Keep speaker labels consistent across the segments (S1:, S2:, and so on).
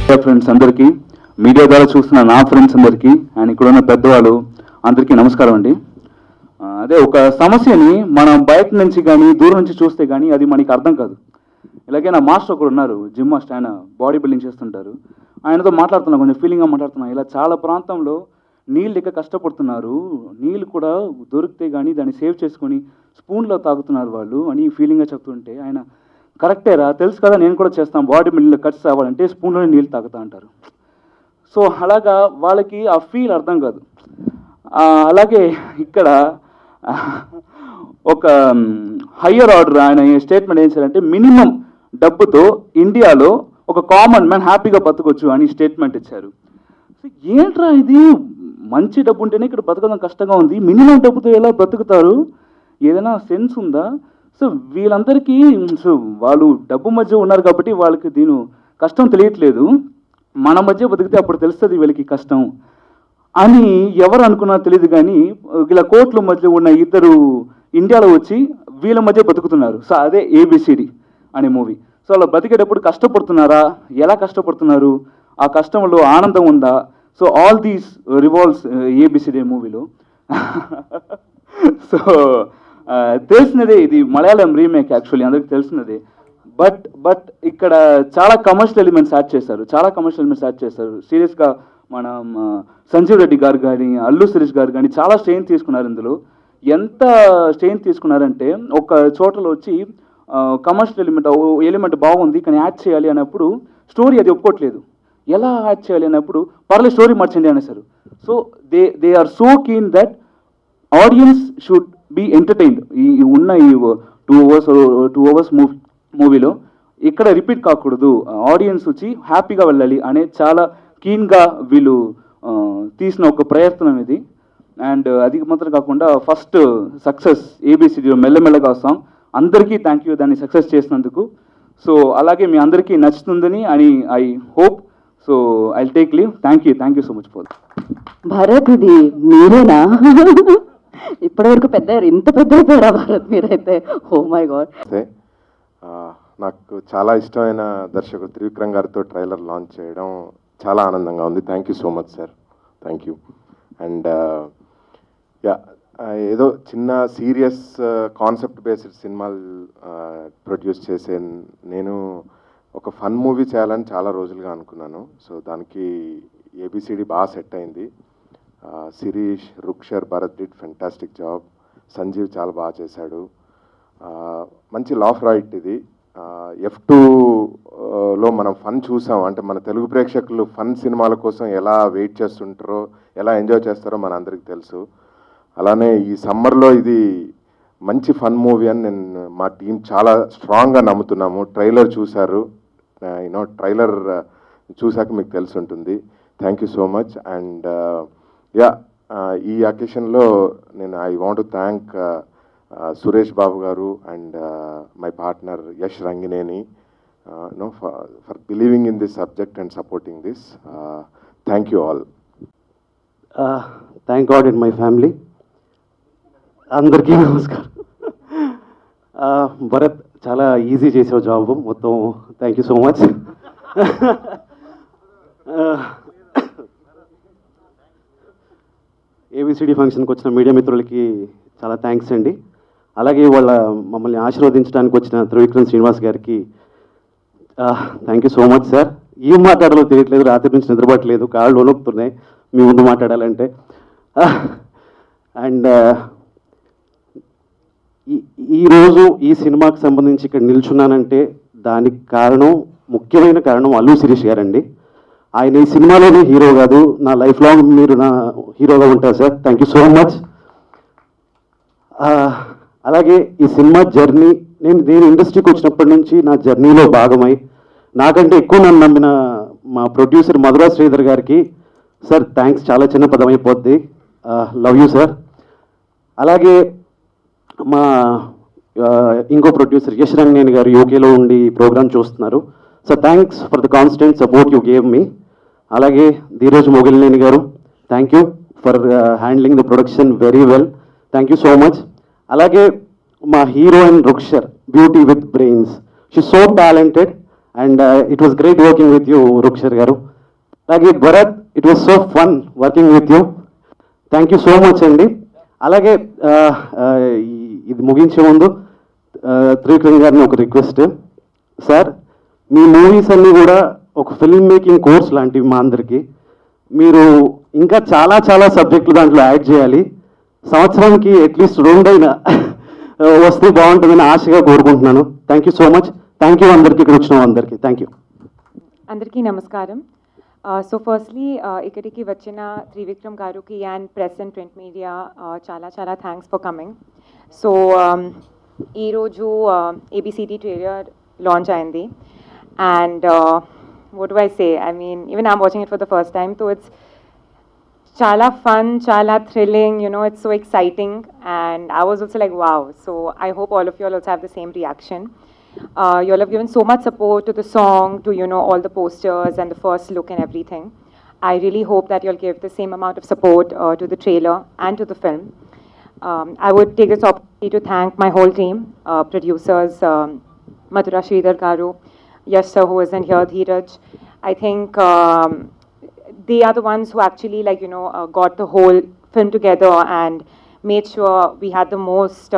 S1: Friends అందరికీ, media ద్వారా చూస్తున్న నా ఫ్రెండ్స్ అందరికీ అండ్ ఇక్కడ ఉన్న పెద్దవాళ్ళు అందరికీ నమస్కారం అండి. అదే ఒక సమస్యని మనం బయట నుంచి కానీ దూరం నుంచి చూస్తే కానీ అది మనకి అర్థం కాదు. ఇలాగే నా మాస్టర్ ఒకరు ఉన్నారు, జిమ్ మాస్టర్, ఆయన బాడీ బిల్డింగ్ చేస్తుంటారు. ఆయనతో మాట్లాడుతున్నా, కొంచెం ఫీలింగ్గా మాట్లాడుతున్నా. ఇలా చాలా ప్రాంతంలో నీళ్ళు లెక్క కష్టపడుతున్నారు, నీళ్ళు కూడా దొరికితే కానీ దాన్ని సేవ్ చేసుకొని స్పూన్లో తాగుతున్నారు వాళ్ళు అని ఫీలింగ్గా చెప్తుంటే ఆయన కరెక్టేరా, తెలుసు కదా, నేను కూడా చేస్తాను, బాడీ బిల్డింగ్లో కట్స్ అవ్వాలంటే స్పూన్లోనే నీళ్ళు తాగుతా అంటారు. సో అలాగా వాళ్ళకి ఆ ఫీల్ అర్థం కాదు. అలాగే ఇక్కడ ఒక హయ్యర్ ఆర్డర్ ఆయన స్టేట్మెంట్ ఏం చేయాలంటే, మినిమం డబ్బుతో ఇండియాలో ఒక కామన్ మ్యాన్ హ్యాపీగా బతకొచ్చు అని స్టేట్మెంట్ ఇచ్చారు. ఏంట్రా ఇది, మంచి డబ్బు ఉంటేనే ఇక్కడ బతకడం కష్టంగా ఉంది, మినిమం డబ్బుతో ఎలా బ్రతుకుతారు, ఏదైనా సెన్స్ ఉందా? సో వీళ్ళందరికీ వాళ్ళు డబ్బు మధ్య ఉన్నారు కాబట్టి వాళ్ళకి దీని కష్టం తెలియట్లేదు. మన మధ్య బతికితే అప్పుడు తెలుస్తుంది వీళ్ళకి కష్టం అని ఎవరు అనుకున్నా తెలియదు. కానీ ఇలా కోట్ల మధ్య ఉన్న ఇద్దరు ఇండియాలో వచ్చి వీళ్ళ మధ్య బతుకుతున్నారు. సో అదే ఏబిసిడి అనే మూవీ. సో అలా బతికేటప్పుడు కష్టపడుతున్నారా, ఎలా కష్టపడుతున్నారు, ఆ కష్టంలో ఆనందం ఉందా? So all these revolves ABCD మూవీలో. సో తెలిసినదే, ఇది మలయాళం రీమేక్, యాక్చువల్లీ అందరికీ తెలిసినదే. బట్ ఇక్కడ చాలా కమర్షియల్ ఎలిమెంట్స్ యాడ్ చేశారు. సీరియస్గా మనం సంజీవ్ రెడ్డి గారు కానీ అల్లు శిరీష్ గారు కానీ చాలా స్ట్రెయిన్ తీసుకున్నారు ఇందులో. ఎంత స్ట్రెయిన్ తీసుకున్నారంటే, ఒక చోటలో వచ్చి కమర్షియల్ ఎలిమెంట్ బాగుంది కానీ యాడ్ చేయాలి అన్నప్పుడు స్టోరీ అది ఒప్పుకోవట్లేదు. ఎలా యాడ్ చేయాలి అన్నప్పుడు పర్లేదు స్టోరీ మార్చండి అనేసారు. So they are so keen that audience should be entertained. ఈ ఉన్న ఈ 2 hours మూవీలో ఇక్కడ రిపీట్ కాకూడదు, ఆడియన్స్ వచ్చి హ్యాపీగా వెళ్ళాలి అనే చాలా కీన్గా వీళ్ళు తీసిన ఒక ప్రయత్నం ఇది. అండ్ అది మాత్రం కాకుండా ఫస్ట్ సక్సెస్ ఏబిసిడిలో మెల్లమెల్లగా వస్తాం. అందరికీ థ్యాంక్ యూ దాన్ని సక్సెస్ చేసినందుకు. సో అలాగే మీ అందరికీ నచ్చుతుందని అని I hope. So I take leave. Thank you so much for.
S2: Bharat, ఇది మీరేనా? ఇప్పటివరకు పెద్ద, ఇంత పెద్ద అయిపోయారా భరత్ మీరైతే? Oh my God.
S3: నాకు చాలా ఇష్టమైన దర్శకుడు త్రివిక్రమ్ గారితో ట్రైలర్ లాంచ్ చేయడం చాలా ఆనందంగా ఉంది. Thank you so much sir, thank you. And ఏదో చిన్న సీరియస్ కాన్సెప్ట్ బేస్డ్ సినిమాలు ప్రొడ్యూస్ చేసే నేను ఒక ఫన్ మూవీ చేయాలని చాలా రోజులుగా అనుకున్నాను. సో దానికి ఏబిసిడి బాగా సెట్ అయింది. Sirish, Rukshar, Bharat did fantastic job. Sanjeev చాలా బాగా చేశాడు. మంచి లాఫ్ రైట్ ఇది. F2లో మనం ఫన్ చూసాం. అంటే మన తెలుగు ప్రేక్షకులు ఫన్ సినిమాల కోసం ఎలా వెయిట్ చేస్తుంటారో, ఎలా ఎంజాయ్ చేస్తారో మన అందరికీ తెలుసు. అలానే ఈ సమ్మర్లో ఇది మంచి ఫన్ మూవీ అని మా టీం చాలా స్ట్రాంగ్గా నమ్ముతున్నాము. ట్రైలర్ చూశారు, ట్రైలర్ చూశాక మీకు తెలిసి ఉంటుంది. Thank you so much. And ఈ అకేషన్లో నేను I want to thank Suresh Babu గారు and my partner Yash Rangineni for believing in this subject and supporting this. Thank you all.
S4: Thank God in my family. అందరికీ నమస్కారం. భరత్, చాలా ఈజీ చేసావు జాబ్ మొత్తం. Thank you so much. ABCD ఫంక్షన్కి వచ్చిన మీడియా మిత్రులకి చాలా థ్యాంక్స్ అండి. అలాగే వాళ్ళ మమ్మల్ని ఆశీర్వదించడానికి వచ్చిన త్రివిక్రమ్ శ్రీనివాస్ గారికి thank you so much sir. ఏం మాట్లాడాలో తెలియట్లేదు, రాత్రి నుంచి నిద్రపట్టలేదు, కాళ్ళు వణుకుతున్నాయి మీ ముందు మాట్లాడాలంటే. అండ్ ఈరోజు ఈ సినిమాకి సంబంధించి ఇక్కడ నిల్చున్నానంటే దానికి కారణం, ముఖ్యమైన కారణం అల్లు శిరీష్ గారండి. ఆయన ఈ సినిమాలోనే హీరో కాదు, నా లైఫ్ లాంగ్ మీరు నా హీరోగా ఉంటారు sir. Thank you so much. అలాగే ఈ సినిమా జర్నీ, నేను ఇండస్ట్రీకి వచ్చినప్పటి నుంచి నా జర్నీలో భాగమై నాకంటే ఎక్కువ నన్ను నమ్మిన మా ప్రొడ్యూసర్ మధురా శ్రీధర్ గారికి సార్ థ్యాంక్స్. చాలా చిన్న పదం అయిపోద్ది. Love you sir. అలాగే మా ఇంకో ప్రొడ్యూసర్ యష్ రంగినేని గారు యూకేలో ఉండి ప్రోగ్రామ్ చూస్తున్నారు. So thanks for the constant support you gave me. అలాగే ధీరజ్ మొగిలినేని గారు, thank you for handling the production very well. Thank you so much. అలాగే మా heroine Rukshar, beauty with brains, she so talented and it was great working with you Rukshar గారు. అలాగే Bharat, it was so fun working with you. Thank you so much అండి. అలాగే ఇది ముగించే ముందు త్రివిక్రమ్ గారిని ఒక రిక్వెస్ట్. సార్, మీ మూవీస్ అన్నీ కూడా ఒక ఫిల్మ్ మేకింగ్ కోర్స్ లాంటివి మా అందరికీ. మీరు ఇంకా చాలా చాలా సబ్జెక్టులు దాంట్లో యాడ్ చేయాలి. సంవత్సరానికి అట్లీస్ట్ 2 అయినా వస్తే బాగుంటుందని ఆశగా కోరుకుంటున్నాను. Thank you so much. Thank you అందరికీ, ఇక్కడ వచ్చిన అందరికీ థ్యాంక్ యూ.
S5: అందరికీ నమస్కారం. సో ఫస్ట్లీ ఇక్కడికి వచ్చిన త్రివిక్రమ్ గారికి and press and print media చాలా చాలా థ్యాంక్స్ ఫర్ కమింగ్. సో ఈరోజు ఏబిసిడి ట్రైలర్ లాంచ్ అయింది and what do I say? I mean, even I'm watching it for the first time, so it's chala fun, chala thrilling, you know, it's so exciting, and I was also like, wow. So I hope all of you all also have the same reaction. You all have given so much support to the song, to, you know, all the posters and the first look and everything. I really hope that you'll give the same amount of support to the trailer and to the film. I would take this opportunity to thank my whole team, producers, Madhura Sridhar Garu, Yash sir, who isn't here, Dheeraj. I think they are the ones who actually, like, you know, got the whole film together and made sure we had the most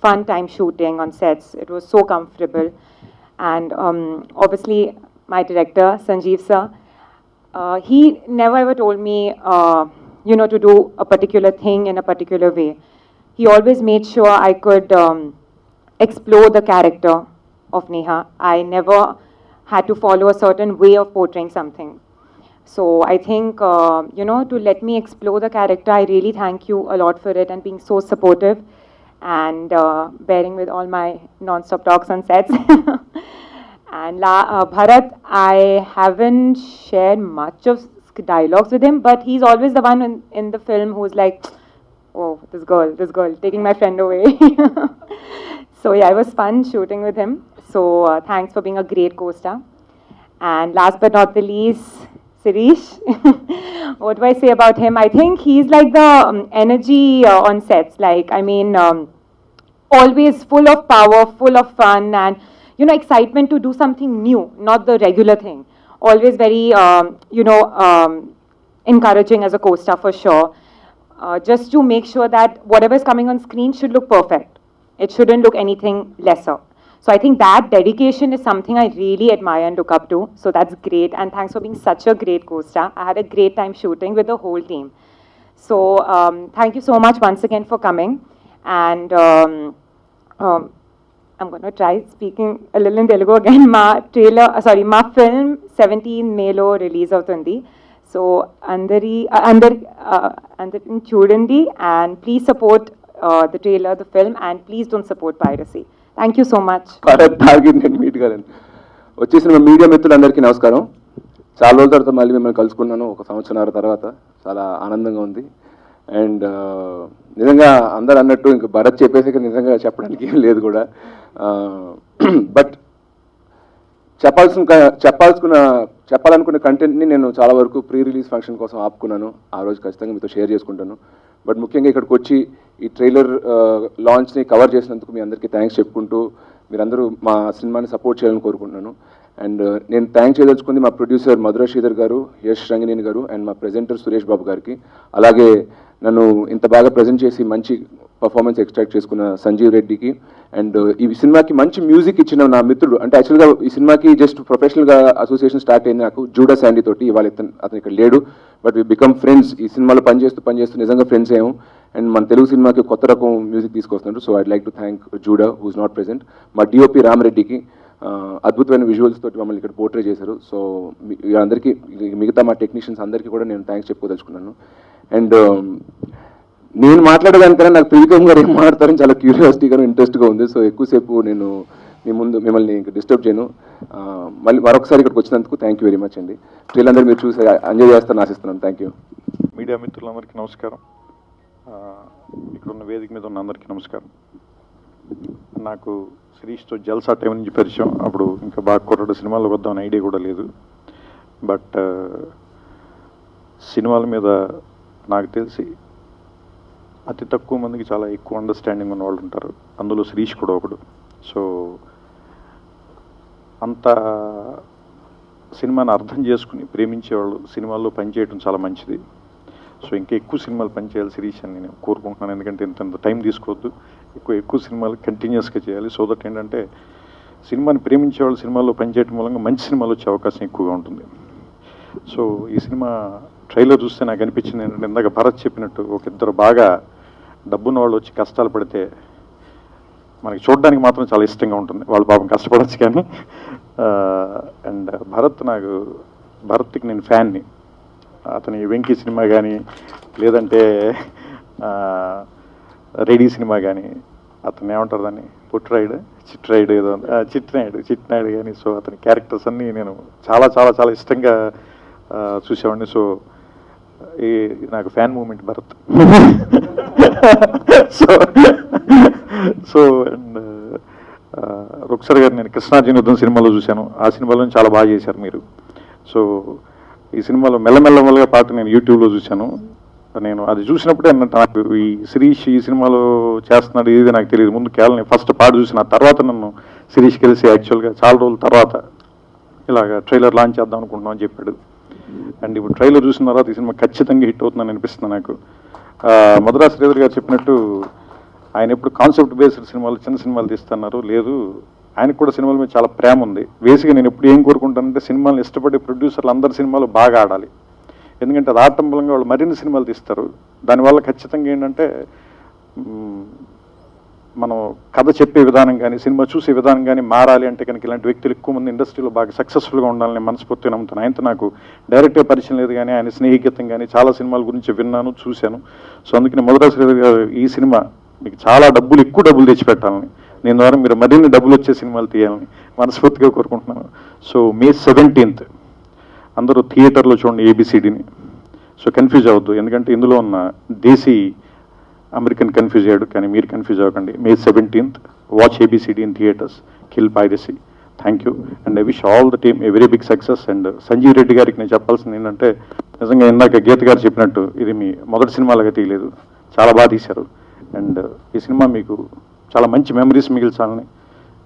S5: fun time shooting on sets. It was so comfortable. And obviously, my director, Sanjeev sir, he never ever told me, you know, to do a particular thing in a particular way. He always made sure I could explore the character of Neha. I never had to follow a certain way of portraying something. So I think, you know, to let me explore the character, I really thank you a lot for it and being so supportive and bearing with all my non-stop talks on sets. And Bharat, I haven't shared much of dialogues with him, but he's always the one in the film who's like, oh, this girl, taking my friend away. So yeah, it was fun shooting with him. So thanks for being a great co-star. And last but not the least, Sirish. What do I say about him? I think he's like the energy on sets. Like, I mean, always full of power, full of fun, and, you know, excitement to do something new, not the regular thing. Always very, you know, encouraging as a co-star for sure. Just to make sure that whatever is coming on screen should look perfect. It shouldn't look anything lesser. So I think that dedication is something I really admire and look up to. So that's great. And thanks for being such a great co-star. I had a great time shooting with the whole team. So thank you so much once again for coming. And I'm going to try speaking a little in Telugu again. Ma film 17 May lo release avutundi. So andari chudandi and please support the trailer, the film, and please don't support piracy. Thank you so much.
S6: Target నేను meet గారండి. వచ్చేసిన media మిత్రులందరికీ నమస్కారం. చాలా రోజుల తర్వాత మళ్ళీ మిమ్మల్ని కలుసుకున్నాను, 1 సంవత్సరాల తర్వాత. చాలా ఆనందంగా ఉంది. అండ్ నిజంగా అందరు అన్నట్టు ఇంక భరత్ చెప్పేసి నిజంగా చెప్పడానికి ఏం లేదు కూడా. బట్ చెప్పాలనుకున్న కంటెంట్ని నేను చాలా వరకు ప్రీ రిలీజ్ ఫంక్షన్ కోసం ఆపుకున్నాను. ఆ రోజు ఖచ్చితంగా మీతో షేర్ చేసుకుంటాను. బట్ ముఖ్యంగా ఇక్కడికి వచ్చి ఈ ట్రైలర్ లాంచ్ని కవర్ చేసినందుకు మీ అందరికీ థ్యాంక్స్ చెప్పుకుంటూ మీరందరూ మా సినిమాని సపోర్ట్ చేయాలని కోరుకుంటున్నాను. అండ్ నేను థ్యాంక్స్ చేయదలుచుకుంది మా ప్రొడ్యూసర్ మధురా శ్రీధర్ గారు, యష్ రంగినేని గారు, అండ్ మా ప్రెజెంటర్ సురేష్ బాబు గారికి. అలాగే నన్ను ఇంత బాగా ప్రజెంట్ చేసి మంచి పర్ఫార్మెన్స్ ఎక్స్ట్రాక్ట్ చేసుకున్న సంజీవ్ రెడ్డికి. అండ్ ఈ సినిమాకి మంచి మ్యూజిక్ ఇచ్చిన నా మిత్రుడు, అంటే యాక్చువల్గా ఈ సినిమాకి జస్ట్ ప్రొఫెషనల్గా అసోసియేషన్ స్టార్ట్ అయింది నాకు జూడా శాండీ తోటి. ఇవాళ అతను ఇక్కడ లేడు, బట్ వి బికమ్ ఫ్రెండ్స్. ఈ సినిమాలో పనిచేస్తూ నిజంగా ఫ్రెండ్స్ అయ్యాము. అండ్ మన తెలుగు సినిమాకి కొత్త రకం మ్యూజిక్ తీసుకొస్తున్నారు. So I'd like to thank Judah whose not present. మా డిఓపి రామరెడ్డికి అద్భుతమైన విజువల్స్ తోటి మమ్మల్ని ఇక్కడ పోర్ట్రే చేశారు. సో అందరికీ, మిగతా మా టెక్నీషియన్స్ అందరికీ కూడా నేను థ్యాంక్స్ చెప్పుకోదలుచుకున్నాను. అండ్ నేను మాట్లాడేదానికన్నా నాకు త్రివిక్రమ్ గారు ఏం మాట్లాడతారని చాలా క్యూరియాసిటీగా ఇంట్రెస్ట్గా ఉంది. సో ఎక్కువసేపు నేను మీ ముందు మిమ్మల్ని డిస్టర్బ్ చేయను. మళ్ళీ మరొకసారి ఇక్కడికి వచ్చినందుకు థ్యాంక్ యూ వెరీ మచ్ అండి. ట్రైలర్ మీరు చూసి ఎంజాయ్ చేస్తారని ఆశిస్తున్నాను. Thank you.
S7: మీడియా మిత్రులందరికీ నమస్కారం. ఇక్కడ ఉన్న వేదిక మీద ఉన్న అందరికీ నమస్కారం. నాకు శిరీష్తో జల్సా టైం నుంచి పరిచయం. అప్పుడు ఇంకా బాగా కుర్రాడు సినిమాలకు వద్దామని ఐడియా కూడా లేదు. బట్ సినిమాల మీద నాకు తెలిసి అతి తక్కువ మందికి చాలా ఎక్కువ అండర్స్టాండింగ్ ఉన్న వాళ్ళు ఉంటారు. అందులో శిరీష్ కూడా ఒకడు. సో అంత సినిమాని అర్థం చేసుకుని ప్రేమించేవాళ్ళు సినిమాల్లో పనిచేయడం చాలా మంచిది. సో ఇంకా ఎక్కువ సినిమాలు పనిచేయాలి శిరీష్ అని నేను కోరుకుంటున్నాను. ఎందుకంటే ఇంత టైం తీసుకోవద్దు, ఎక్కువ సినిమాలు కంటిన్యూస్గా చేయాలి. సో దట్ ఏంటంటే సినిమాని ప్రేమించేవాళ్ళు సినిమాల్లో పనిచేయడం మూలంగా మంచి సినిమాలు వచ్చే అవకాశం ఎక్కువగా ఉంటుంది. సో ఈ సినిమా ట్రైలర్ చూస్తే నాకు అనిపించింది ఏంటంటే, ఇందాక భరత్ చెప్పినట్టు ఒక ఇద్దరు బాగా డబ్బున్న వాళ్ళు వచ్చి కష్టాలు పడితే మనకి చూడడానికి మాత్రం చాలా ఇష్టంగా ఉంటుంది. వాళ్ళు పాపం కష్టపడచ్చు కానీ. అండ్ భరత్కి నేను ఫ్యాన్ని. అతని వెంకీ సినిమా కానీ లేదంటే రెడీ సినిమా కానీ, అతను ఏమంటారు దాన్ని, చిట్రాయుడు ఏదో చిట్నాయుడు కానీ. సో అతని క్యారెక్టర్స్ అన్నీ నేను చాలా చాలా చాలా ఇష్టంగా చూసేవాడిని. సో నాకు fan moment Bharat. So and Ruksar గారు నేను కృష్ణార్జున యుద్ధం సినిమాలో చూశాను. ఆ సినిమాలో చాలా బాగా చేశారు మీరు. సో ఈ సినిమాలో మెల్లమెల్లగా పాట నేను యూట్యూబ్లో చూశాను. నేను అది చూసినప్పుడే నాకు ఈ శిరీష్ ఈ సినిమాలో చేస్తున్నాడు ఇది నాకు తెలియదు. ముందు కేవలం ఫస్ట్ పాట చూసిన తర్వాత నన్ను శిరీష్ కలిసి యాక్చువల్గా చాలా రోజుల తర్వాత ఇలాగ ట్రైలర్ లాంచ్ చేద్దాం అనుకుంటున్నాం అని చెప్పాడు. అండ్ ఇప్పుడు ట్రైలర్ చూసిన తర్వాత ఈ సినిమా ఖచ్చితంగా హిట్ అవుతుందని అనిపిస్తుంది నాకు. మధురా శ్రీధర్ గారు చెప్పినట్టు ఆయన ఎప్పుడు కాన్సెప్ట్ బేస్డ్ సినిమాలు చిన్న సినిమాలు తీస్తున్నారు. లేదు, ఆయనకు కూడా సినిమాల మీద చాలా ప్రేమ ఉంది. బేసిక్గా నేను ఎప్పుడు ఏం కోరుకుంటానంటే సినిమాలను ఇష్టపడే ప్రొడ్యూసర్లు అందరి సినిమాలు బాగా ఆడాలి. ఎందుకంటే అది ఆడటం మూలంగా వాళ్ళు మరిన్ని సినిమాలు తీస్తారు. దానివల్ల ఖచ్చితంగా ఏంటంటే మనం కథ చెప్పే విధానం కానీ సినిమా చూసే విధానం కానీ మారాలి అంటే కనుక ఇలాంటి వ్యక్తులు ఎక్కువ మంది ఇండస్ట్రీలో బాగా సక్సెస్ఫుల్గా ఉండాలని మనస్ఫూర్తిగా నమ్ముతాను. ఆయనతో నాకు డైరెక్ట్గా పరిచయం లేదు కానీ ఆయన స్నేహితం కానీ చాలా సినిమాల గురించి విన్నాను, చూశాను. సో అందుకని మధురా శ్రీధర్ గారు ఈ సినిమా మీకు చాలా ఎక్కువ డబ్బులు తెచ్చిపెట్టాలని, నేను ద్వారా మీరు మరిన్ని డబ్బులు వచ్చే సినిమాలు తీయాలని మనస్ఫూర్తిగా కోరుకుంటున్నాను. సో May 17th అందరూ థియేటర్లో చూడండి ABCDని. సో కన్ఫ్యూజ్ అవ్వద్దు, ఎందుకంటే ఇందులో ఉన్న దేశీ అమెరికన్ కన్ఫ్యూజ్ అయ్యాడు, కానీ మీరు కన్ఫ్యూజ్ అవ్వకండి. May 17th watch ABCD in theatres, kill piracy. Thank you and I wish all the team a very big success. And Sanjeev Reddy గారికి నేను చెప్పాల్సింది ఏంటంటే, నిజంగా ఇందాక గీత గారు చెప్పినట్టు ఇది మీ మొదటి సినిమాలాగా తీయలేదు, చాలా బాగా తీశారు. అండ్ ఈ సినిమా మీకు చాలా మంచి మెమరీస్ మిగిల్చాలని,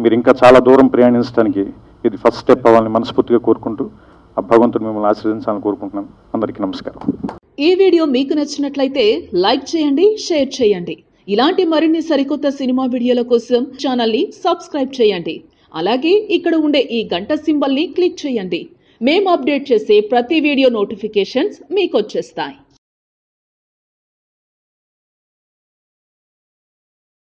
S7: మీరు ఇంకా చాలా దూరం ప్రయాణించడానికి ఇది ఫస్ట్ స్టెప్ అవ్వాలని మనస్ఫూర్తిగా కోరుకుంటూ ఆ భగవంతుడు మిమ్మల్ని ఆశీర్వదించాలని కోరుకుంటున్నాను. అందరికీ నమస్కారం.
S8: ఈ వీడియో మీకు నచ్చినట్లయితే లైక్ చేయండి, షేర్ చేయండి. ఇలాంటి మరిన్ని సరికొత్త సినిమా వీడియోల కోసం ఛానల్ని సబ్స్క్రైబ్ చేయండి. అలాగే ఇక్కడ ఉండే ఈ గంట సింబల్ని క్లిక్ చేయండి. మేము అప్డేట్ చేసే ప్రతి వీడియో నోటిఫికేషన్స్ మీకు వచ్చేస్తాయి.